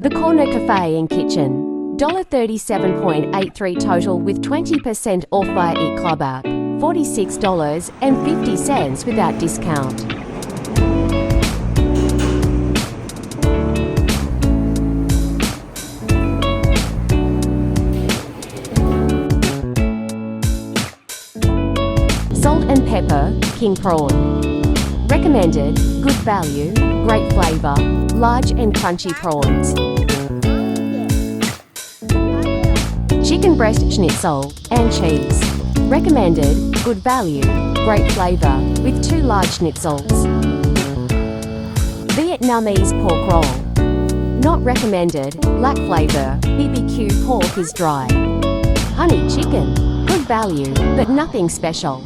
The Corner Cafe and Kitchen. $37.83 total with 20% off via eClub app. $46.50 without discount. Salt and Pepper King Prawn. Recommended, good value, great flavour, large and crunchy prawns. Chicken breast schnitzel and cheese. Recommended, good value, great flavour, with 2 large schnitzels. Vietnamese pork roll. Not recommended, lack flavour, BBQ pork is dry. Honey chicken, good value, but nothing special.